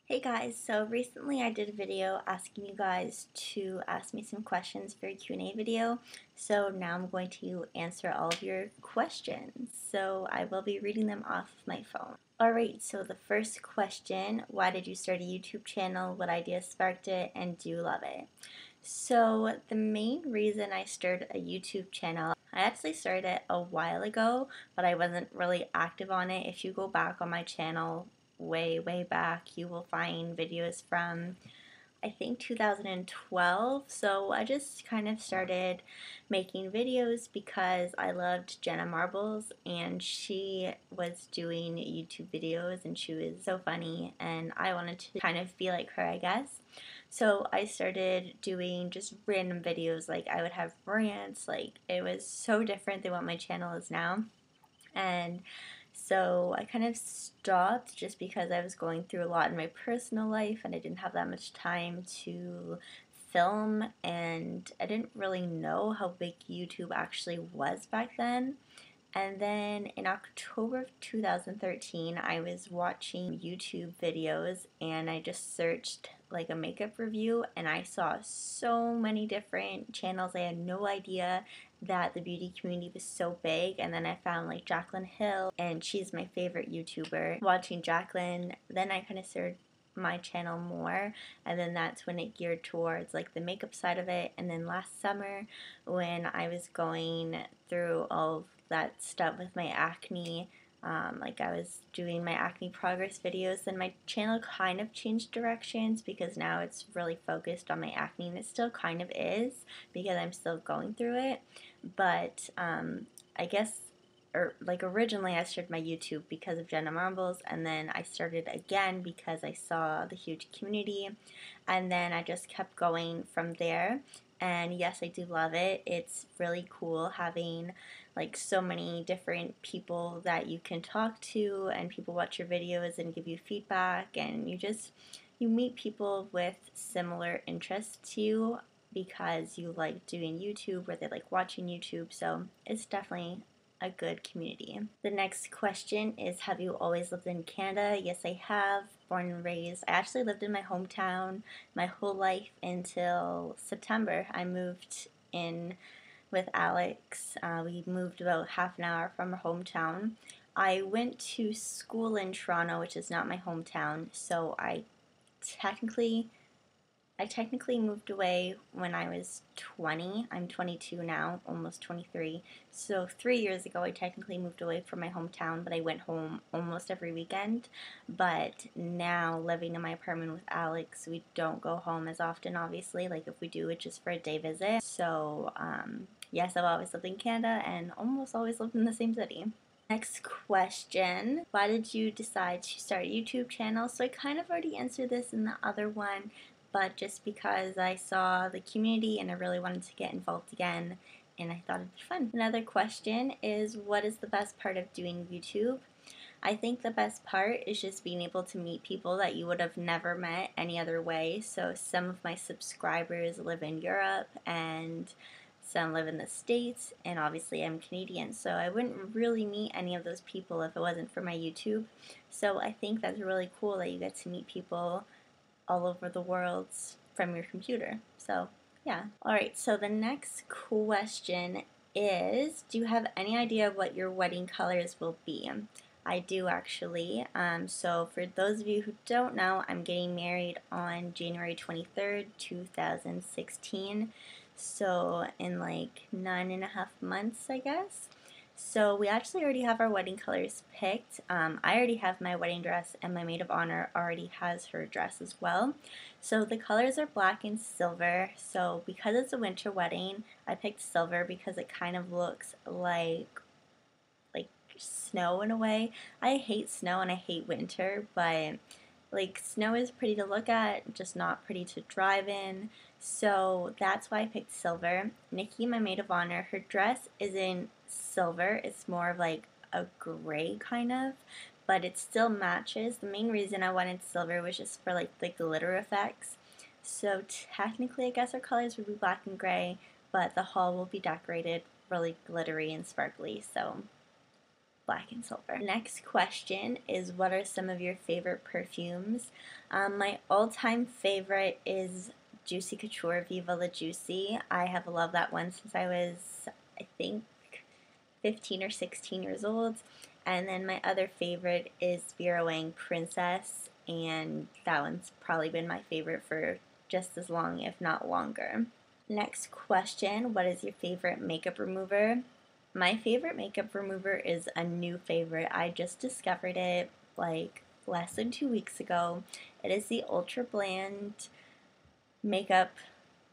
Hey guys, so recently I did a video asking you guys to ask me some questions for a Q&A video. So now I'm going to answer all of your questions. So I will be reading them off of my phone. Alright, so the first question, why did you start a YouTube channel? What idea sparked it? And do you love it? So the main reason I started a YouTube channel, I actually started it a while ago, but I wasn't really active on it. If you go back on my channel way back, you will find videos from I think 2012. So I just kind of started making videos because I loved Jenna Marbles and she was doing YouTube videos and she was so funny and I wanted to kind of be like her, I guess. So I started doing just random videos, like I would have rants, like it was so different than what my channel is now. And so I kind of stopped just because I was going through a lot in my personal life and I didn't have that much time to film, and I didn't really know how big YouTube actually was back then. And then in October of 2013, I was watching YouTube videos and I just searched like a makeup review and I saw so many different channels. I had no idea that the beauty community was so big. And then I found like Jaclyn Hill, and she's my favorite YouTuber. Watching Jaclyn, then I kind of started my channel more, and then that's when it geared towards like the makeup side of it. And then last summer when I was going through all of that stuff with my acne, like I was doing my acne progress videos, then my channel kind of changed directions because now it's really focused on my acne, and it still kind of is because I'm still going through it. But I guess, or like originally I started my YouTube because of Jenna Marbles, and then I started again because I saw the huge community, and then I just kept going from there. And yes, I do love it. It's really cool having like so many different people that you can talk to, and people watch your videos and give you feedback, and you meet people with similar interests to you because you like doing YouTube or they like watching YouTube. So it's definitely a good community. The next question is, have you always lived in Canada? Yes, I have. Born and raised. I actually lived in my hometown my whole life until September. I moved in with Alex. We moved about half an hour from our hometown. I went to school in Toronto, which is not my hometown, so technically I technically moved away when I was 20. I'm 22 now, almost 23. So 3 years ago, I technically moved away from my hometown, but I went home almost every weekend. But now, living in my apartment with Alex, we don't go home as often, obviously. Like, if we do, it's just for a day visit. So, yes, I've always lived in Canada and almost always lived in the same city. Next question, why did you decide to start a YouTube channel? So I kind of already answered this in the other one, but just because I saw the community and I really wanted to get involved again and I thought it'd be fun. Another question is, what is the best part of doing YouTube? I think the best part is just being able to meet people that you would have never met any other way. So some of my subscribers live in Europe and some live in the States, and obviously I'm Canadian, so I wouldn't really meet any of those people if it wasn't for my YouTube. So I think that's really cool that you get to meet people all over the world from your computer. So yeah. Alright, so the next question is, do you have any idea what your wedding colors will be? I do actually. So for those of you who don't know, I'm getting married on January 23rd, 2016. So in like 9.5 months, I guess. So we actually already have our wedding colors picked. I already have my wedding dress, and my maid of honor already has her dress as well. So the colors are black and silver. So because it's a winter wedding, I picked silver because it kind of looks like snow in a way. I hate snow and I hate winter, but like snow is pretty to look at, just not pretty to drive in. So that's why I picked silver. Nikki, my maid of honor, her dress isn't silver. It's more of like a gray kind of, but it still matches. The main reason I wanted silver was just for like the glitter effects. So technically I guess our colors would be black and gray, but the hall will be decorated really glittery and sparkly. So black and silver. Next question is, what are some of your favorite perfumes? My all-time favorite is Juicy Couture Viva La Juicy. I have loved that one since I was, I think, 15 or 16 years old. And then my other favorite is Vera Wang Princess, and that one's probably been my favorite for just as long, if not longer. Next question, what is your favorite makeup remover? My favorite makeup remover is a new favorite. I just discovered it like less than 2 weeks ago. It is the Ultra Bland makeup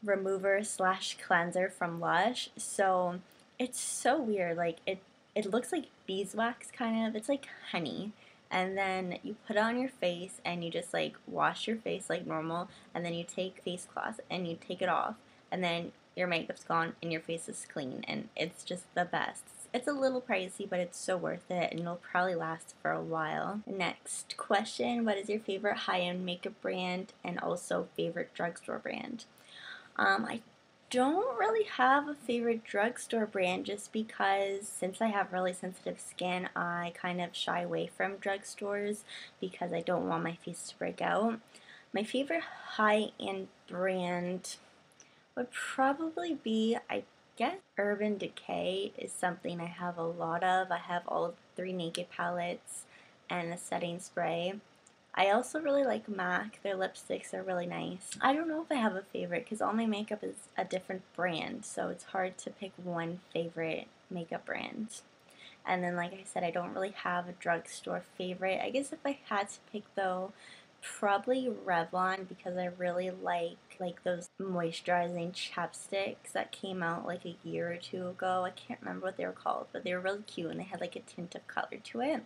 remover slash cleanser from Lush. So it's so weird. Like it looks like beeswax kind of. It's like honey. And then you put it on your face and you just like wash your face like normal, and then you take face cloth and you take it off, and then your makeup's gone and your face is clean, and it's just the best. It's a little pricey, but it's so worth it, and it'll probably last for a while. Next question, what is your favorite high-end makeup brand and also favorite drugstore brand? I don't really have a favorite drugstore brand, just because since I have really sensitive skin, I kind of shy away from drugstores because I don't want my face to break out. My favorite high-end brand would probably be, I guess, Urban Decay is something I have a lot of. I have all 3 Naked palettes and a setting spray. I also really like MAC. Their lipsticks are really nice. I don't know if I have a favorite because all my makeup is a different brand, so it's hard to pick one favorite makeup brand. And then, like I said, I don't really have a drugstore favorite. I guess if I had to pick, though, probably Revlon, because I really like those moisturizing chapsticks that came out like a year or 2 ago. I can't remember what they were called, but they were really cute and they had like a tint of color to it.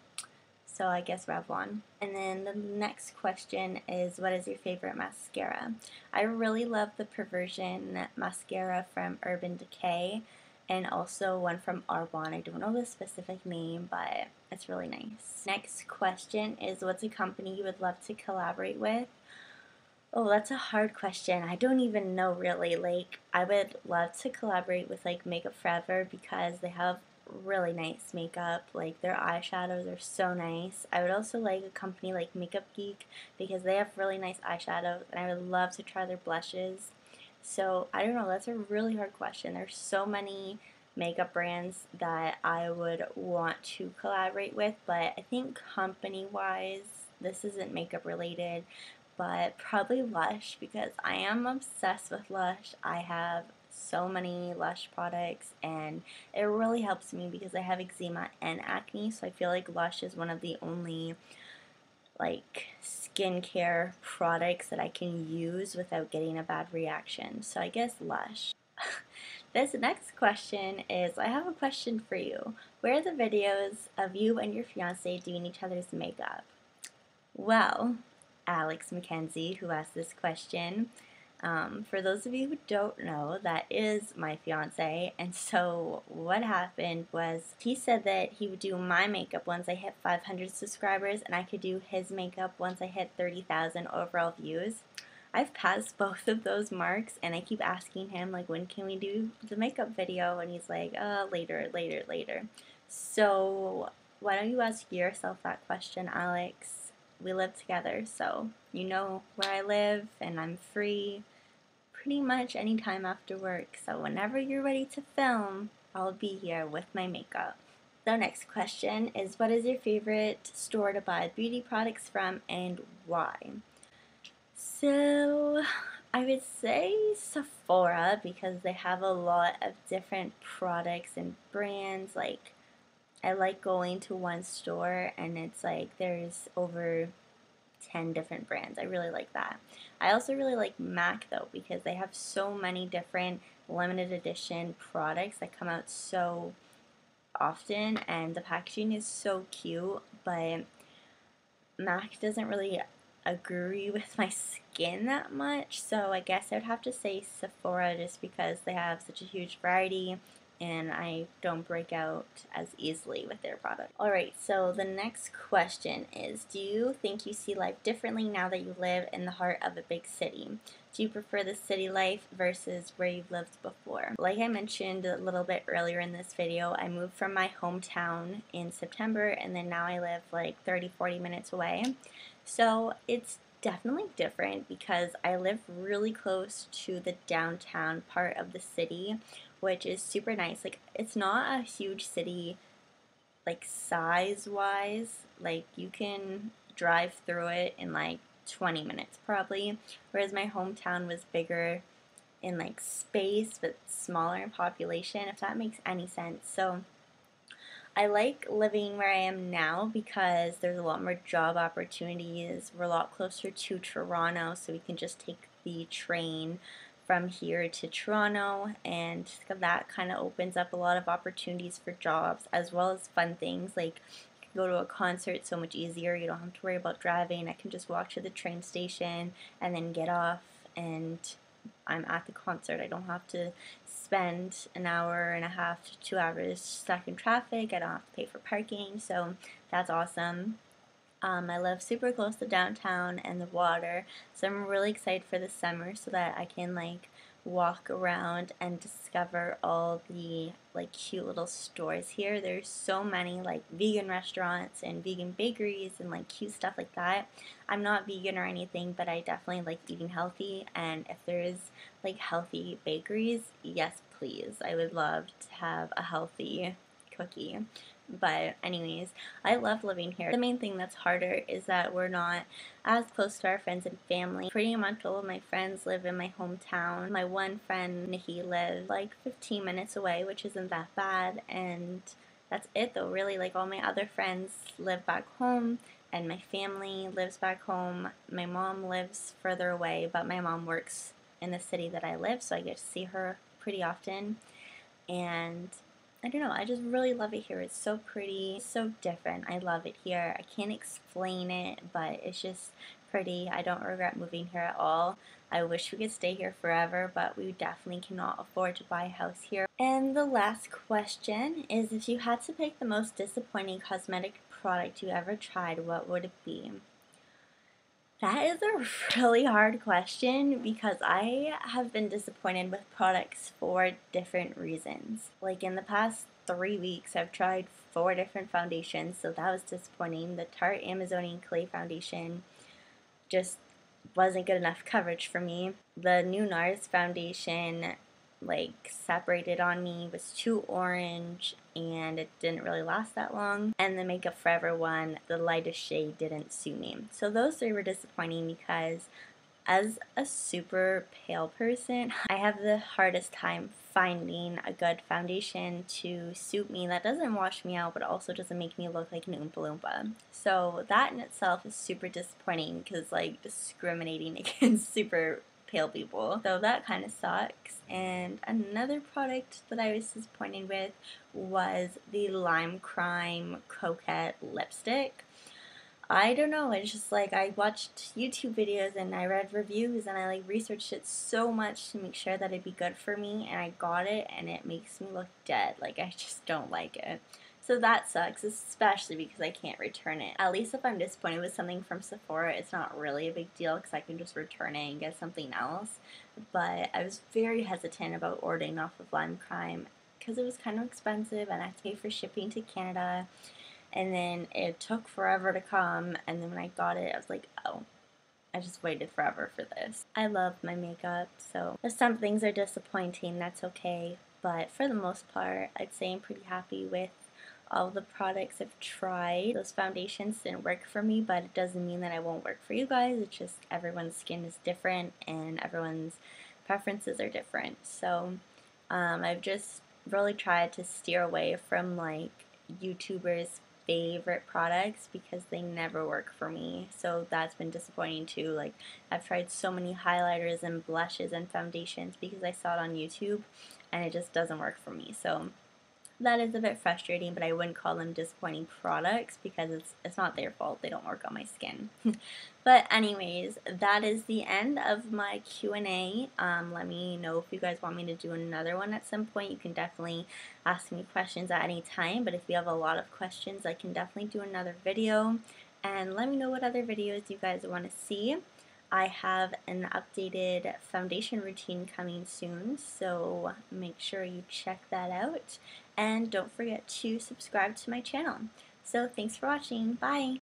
So I guess Revlon. And then the next question is, what is your favorite mascara? I really love the Perversion mascara from Urban Decay, and also one from Arbonne. I don't know the specific name, but it's really nice. Next question is, what's a company you would love to collaborate with? Oh, that's a hard question. I don't even know really. Like, I would love to collaborate with like Makeup Forever because they have really nice makeup. Like, their eyeshadows are so nice. I would also like a company like Makeup Geek because they have really nice eyeshadows, and I would love to try their blushes. So, I don't know, that's a really hard question. There's so many makeup brands that I would want to collaborate with, but I think company-wise, this isn't makeup related, but probably Lush, because I am obsessed with Lush. I have so many Lush products, and it really helps me because I have eczema and acne, so I feel like Lush is one of the only like skincare products that I can use without getting a bad reaction. So I guess Lush. This next question is, I have a question for you. Where are the videos of you and your fiance doing each other's makeup? Well, Alex McKenzie, who asked this question, for those of you who don't know, that is my fiance. And so what happened was, he said that he would do my makeup once I hit 500 subscribers, and I could do his makeup once I hit 30,000 overall views. I've passed both of those marks, and I keep asking him, like, when can we do the makeup video? And he's like, later. So why don't you ask yourself that question, Alex? We live together, so you know where I live, and I'm free pretty much anytime after work. So whenever you're ready to film, I'll be here with my makeup. The next question is, what is your favorite store to buy beauty products from, and why? So I would say Sephora, because they have a lot of different products and brands. Like, I like going to one store and it's like there's over 10 different brands. I really like that. I also really like MAC, though, because they have so many different limited edition products that come out so often, and the packaging is so cute, but MAC doesn't really agree with my skin that much, so I guess I would have to say Sephora, just because they have such a huge variety. and I don't break out as easily with their product. Alright, so the next question is, do you think you see life differently now that you live in the heart of a big city? Do you prefer the city life versus where you've lived before? Like I mentioned a little bit earlier in this video, I moved from my hometown in September, and then now I live like 30-40 minutes away. So it's definitely different because I live really close to the downtown part of the city, which is super nice. Like, it's not a huge city, like, size-wise. Like, you can drive through it in, like, 20 minutes probably, whereas my hometown was bigger in, like, space, but smaller in population, if that makes any sense. So I like living where I am now because there's a lot more job opportunities. We're a lot closer to Toronto, so we can just take the train from here to Toronto, and that kind of opens up a lot of opportunities for jobs as well as fun things like you can go to a concert so much easier. You don't have to worry about driving. I can just walk to the train station and then get off, and I'm at the concert. I don't have to spend an hour and a half to 2 hours stuck in traffic. I don't have to pay for parking, so that's awesome. I live super close to downtown and the water, so I'm really excited for the summer so that I can like walk around and discover all the like cute little stores here. There's so many like vegan restaurants and vegan bakeries and like cute stuff like that. I'm not vegan or anything, but I definitely like eating healthy, and if there's like healthy bakeries, yes please. I would love to have a healthy cookie. But anyways, I love living here. The main thing that's harder is that we're not as close to our friends and family. Pretty much all of my friends live in my hometown. My one friend, Nikki, lives like 15 minutes away, which isn't that bad, and that's it though, really. Like, all my other friends live back home, and my family lives back home. My mom lives further away, but my mom works in the city that I live, so I get to see her pretty often. And I don't know, I just really love it here. It's so pretty, so different. I love it here. I can't explain it, but it's just pretty. I don't regret moving here at all. I wish we could stay here forever, but we definitely cannot afford to buy a house here. And the last question is, if you had to pick the most disappointing cosmetic product you ever tried, what would it be? That is a really hard question because I have been disappointed with products for different reasons. Like, in the past 3 weeks, I've tried 4 different foundations, so that was disappointing. The Tarte Amazonian Clay Foundation just wasn't good enough coverage for me. The new NARS foundation like separated on me, was too orange, and it didn't really last that long. And the Makeup Forever one, the lightest shade, didn't suit me. So those 3 were disappointing because as a super pale person, I have the hardest time finding a good foundation to suit me that doesn't wash me out but also doesn't make me look like an Oompa Loompa. So that in itself is super disappointing because, like, discriminating against super pale people. So that kind of sucks. And another product that I was disappointed with was the Lime Crime Coquette lipstick. I don't know, it's just like I watched YouTube videos and I read reviews and I like researched it so much to make sure that it'd be good for me, and I got it and it makes me look dead. Like, I just don't like it. So that sucks, especially because I can't return it. At least if I'm disappointed with something from Sephora, it's not really a big deal because I can just return it and get something else. But I was very hesitant about ordering off of Lime Crime because it was kind of expensive and I had to pay for shipping to Canada. And then it took forever to come, and then when I got it, I was like, oh, I just waited forever for this. I love my makeup, so if some things are disappointing, that's okay. But for the most part, I'd say I'm pretty happy with all the products I've tried. Those foundations didn't work for me, but it doesn't mean that I won't work for you guys. It's just everyone's skin is different, and everyone's preferences are different. So I've just really tried to steer away from like YouTubers' favorite products because they never work for me. So that's been disappointing too. Like, I've tried so many highlighters and blushes and foundations because I saw it on YouTube and it just doesn't work for me. So that is a bit frustrating, but I wouldn't call them disappointing products because it's not their fault. They don't work on my skin. But anyways, that is the end of my Q&A. Let me know if you guys want me to do another one at some point. You can definitely ask me questions at any time, but if you have a lot of questions, I can definitely do another video. And let me know what other videos you guys want to see. I have an updated foundation routine coming soon, so make sure you check that out. And don't forget to subscribe to my channel. So thanks for watching. Bye!